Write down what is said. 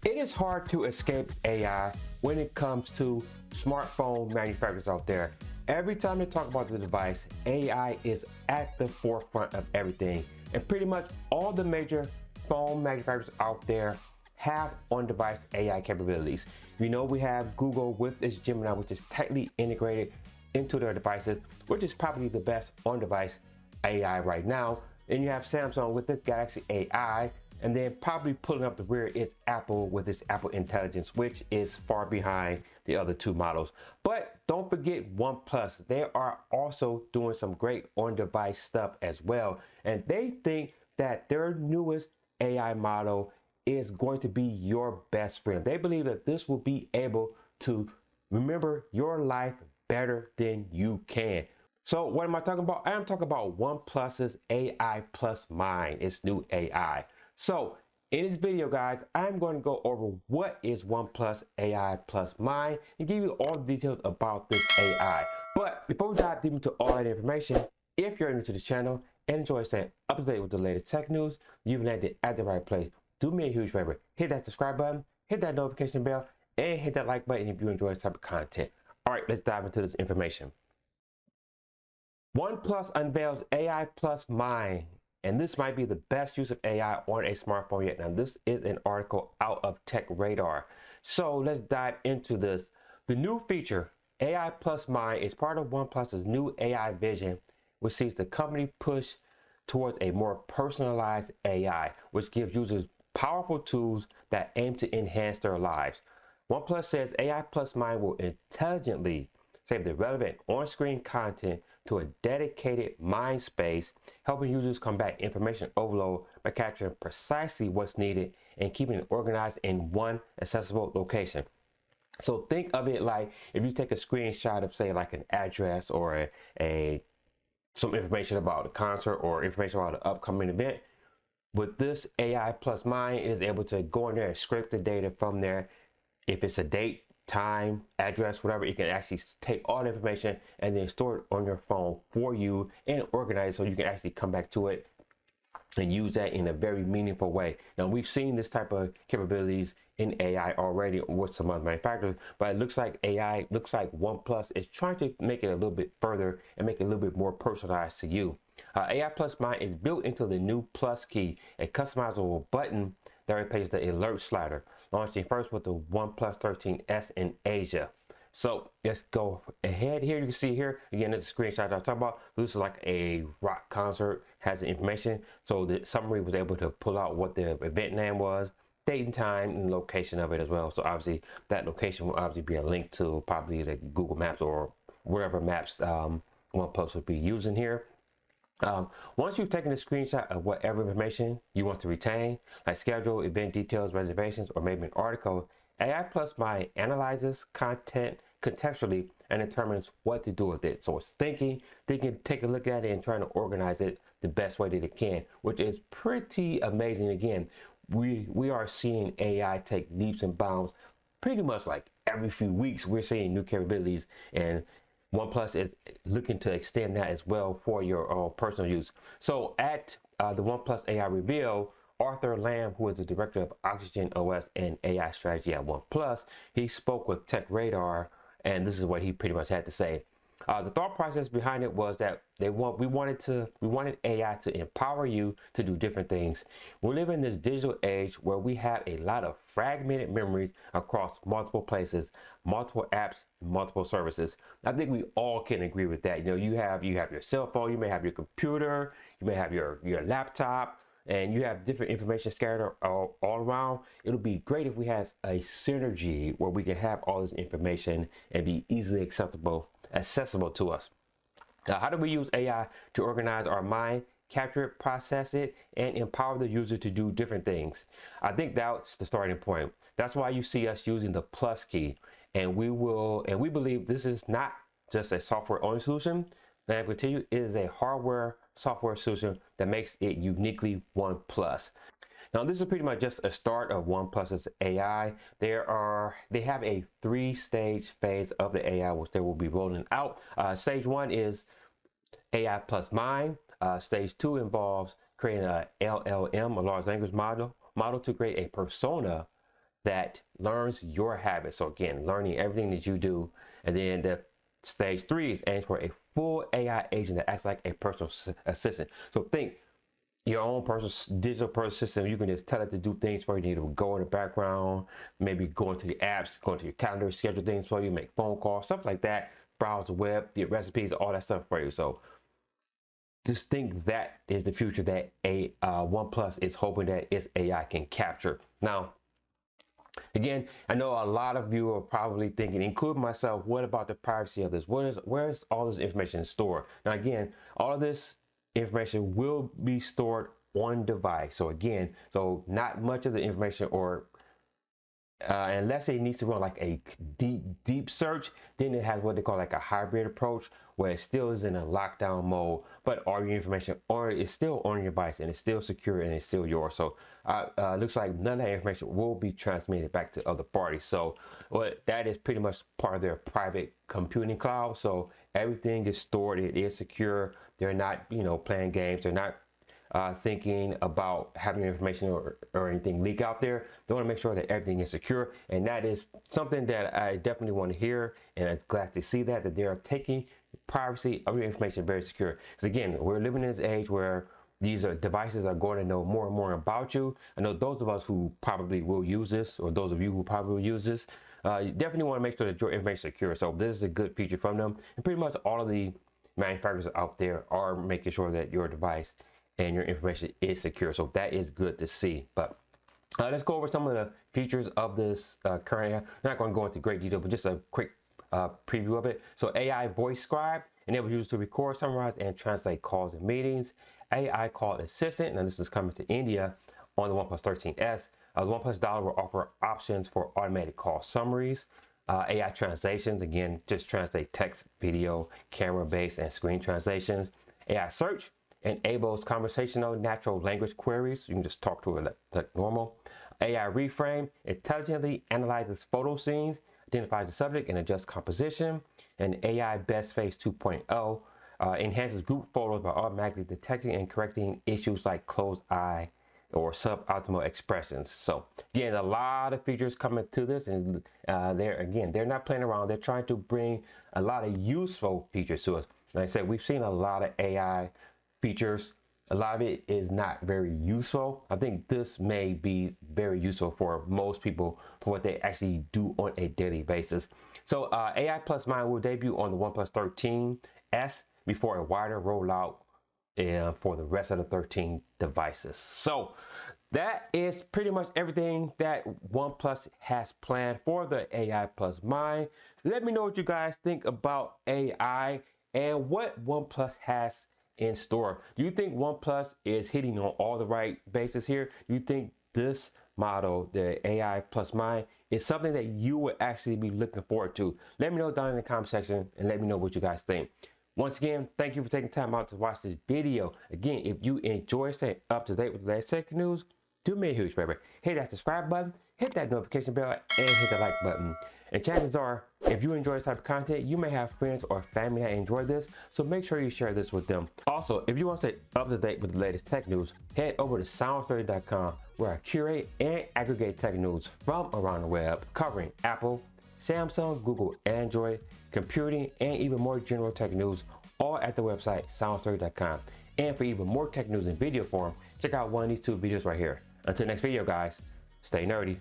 It is hard to escape AI when it comes to smartphone manufacturers out there. Every time they talk about the device, AI is at the forefront of everything. And pretty much all the major phone manufacturers out there have on-device AI capabilities. You know, we have Google with its Gemini, which is tightly integrated into their devices, which is probably the best on-device AI right now. Then you have Samsung with its Galaxy AI, and then probably pulling up the rear is Apple with its Apple Intelligence, which is far behind the other two models. But don't forget OnePlus. They are also doing some great on-device stuff as well. And they think that their newest AI model is going to be your best friend. They believe that this will be able to remember your life better than you can. So what am I talking about? I am talking about OnePlus's AI Plus Mind, its new AI. So in this video, guys, I'm going to go over what is OnePlus AI Plus Mind and give you all the details about this AI. But before we dive deep into all that information, if you're new to the channel and enjoy staying up to date with the latest tech news, you've landed at the right place. Do me a huge favor, hit that subscribe button, hit that notification bell, and hit that like button if you enjoy this type of content. All right, let's dive into this information. OnePlus unveils AI Plus Mind, and this might be the best use of AI on a smartphone yet. Now, this is an article out of Tech Radar. So let's dive into this. The new feature, AI Plus Mind, is part of OnePlus's new AI vision, which sees the company push towards a more personalized AI, which gives users powerful tools that aim to enhance their lives. OnePlus says AI Plus Mind will intelligently save the relevant on-screen content to a dedicated mind space, helping users combat information overload by capturing precisely what's needed and keeping it organized in one accessible location. So think of it like if you take a screenshot of, say, like an address or some information about the concert or information about an upcoming event. With this AI Plus Mind, it is able to go in there and scrape the data from there. If it's a date, time, address, whatever, you can actually take all the information and then store it on your phone for you and organize it so you can actually come back to it and use that in a very meaningful way. Now, we've seen this type of capabilities in AI already with some other manufacturers, but it looks like OnePlus is trying to make it a little bit further and make it a little bit more personalized to you. AI Plus Mind is built into the new Plus key, a customizable button that replaces the alert slider, launching first with the OnePlus 13S in Asia. So let's go ahead here. You can see here, again, this is a screenshot I was talking about. This is like a rock concert, has the information. So the summary was able to pull out what the event name was, date and time, and location of it as well. So obviously that location will obviously be a link to probably the Google Maps or whatever maps OnePlus would be using here. Once you've taken a screenshot of whatever information you want to retain, like schedule, event details, reservations, or maybe an article, AI Plus Mind analyzes content contextually and determines what to do with it. So it's thinking, take a look at it and trying to organize it the best way that it can, which is pretty amazing. Again, we are seeing AI take leaps and bounds pretty much like every few weeks. We're seeing new capabilities, and OnePlus is looking to extend that as well for your own personal use. So at the OnePlus AI reveal, Arthur Lamb, who is the director of Oxygen OS and AI strategy at OnePlus, he spoke with Tech Radar, and this is what he pretty much had to say. The thought process behind it was that we wanted AI to empower you to do different things. We live in this digital age where we have a lot of fragmented memories across multiple places, multiple apps, multiple services. I think we all can agree with that. You know, you have your cell phone, you may have your computer, you may have your laptop, and you have different information scattered all around. It'll be great if we had a synergy where we can have all this information and be easily accessible to us. Now, how do we use AI to organize our mind, capture it, process it, and empower the user to do different things? I think that's the starting point. That's why you see us using the Plus key, and we believe this is not just a software-only solution. And I continue, it is a hardware software solution that makes it uniquely OnePlus. Now, this is pretty much just a start of OnePlus's AI. They have a 3-stage phase of the AI, which they will be rolling out. Stage 1 is AI Plus Mind. Stage 2 involves creating a LLM, a large language model to create a persona that learns your habits. So again, learning everything that you do. And then the stage 3 is aimed for a full AI agent that acts like a personal assistant. So think your own personal digital personal assistant. You can just tell it to do things for you. You need to go in the background, maybe go into the apps, go into your calendar, schedule things for you, make phone calls, stuff like that, browse the web, get recipes, all that stuff for you. So just think that is the future that OnePlus is hoping that its AI can capture. Now, again, I know a lot of you are probably thinking, including myself, what about the privacy of this? Where's all this information stored? Now, again, all of this information will be stored on device. So again, so not much of the information, or unless it needs to run like a deep search, then it has what they call like a hybrid approach, where it still is in a lockdown mode, but all your information or is still on your device and it's still secure and it's still yours. So looks like none of that information will be transmitted back to other parties. So that is pretty much part of their private computing cloud. So everything is stored, it is secure. They're not, you know, playing games. They're not thinking about having information or anything leak out there. They want to make sure that everything is secure, and that is something that I definitely want to hear, and I'm glad to see that they are taking privacy of your information very secure. Because again, we're living in this age where these devices are going to know more and more about you. I know those of us who probably will use this, or those of you who probably will use this, you definitely want to make sure that your information is secure. So this is a good feature from them, and pretty much all of the manufacturers out there are making sure that your device and your information is secure. So that is good to see. But let's go over some of the features of this current AI. I'm not going to go into great detail, but just a quick preview of it. So AI voice scribe enables users to record, summarize, and translate calls and meetings. AI call assistant, now this is coming to India on the OnePlus 13S. The OnePlus Dollar will offer options for automated call summaries. AI translations, again, just translate text, video, camera-based, and screen translations. AI search enables conversational natural language queries. You can just talk to it like normal. AI reframe intelligently analyzes photo scenes, identifies the subject, and adjusts composition. And AI best face 2.0 enhances group photos by automatically detecting and correcting issues like closed eye or suboptimal expressions. So again, a lot of features coming to this, and they're not playing around. They're trying to bring a lot of useful features to us. Like I said, we've seen a lot of AI features. A lot of it is not very useful. I think this may be very useful for most people for what they actually do on a daily basis. So AI Plus Mind will debut on the OnePlus 13S before a wider rollout for the rest of the 13 devices. So that is pretty much everything that OnePlus has planned for the AI Plus Mind. Let me know what you guys think about AI and what OnePlus has in store. Do you think OnePlus is hitting on all the right bases here? Do you think this model, the AI Plus Mind, is something that you would actually be looking forward to? Let me know down in the comment section and let me know what you guys think. Once again, thank you for taking time out to watch this video. Again, if you enjoy staying up to date with the latest tech news, do me a huge favor. Hit that subscribe button, hit that notification bell, and hit the like button. And chances are, if you enjoy this type of content, you may have friends or family that enjoy this, so make sure you share this with them. Also, if you want to stay up to date with the latest tech news, head over to sounds30.com, where I curate and aggregate tech news from around the web, covering Apple, Samsung, Google, Android, computing, and even more general tech news, all at the website sounds30.com. And for even more tech news in video form, check out one of these two videos right here. Until next video, guys, stay nerdy.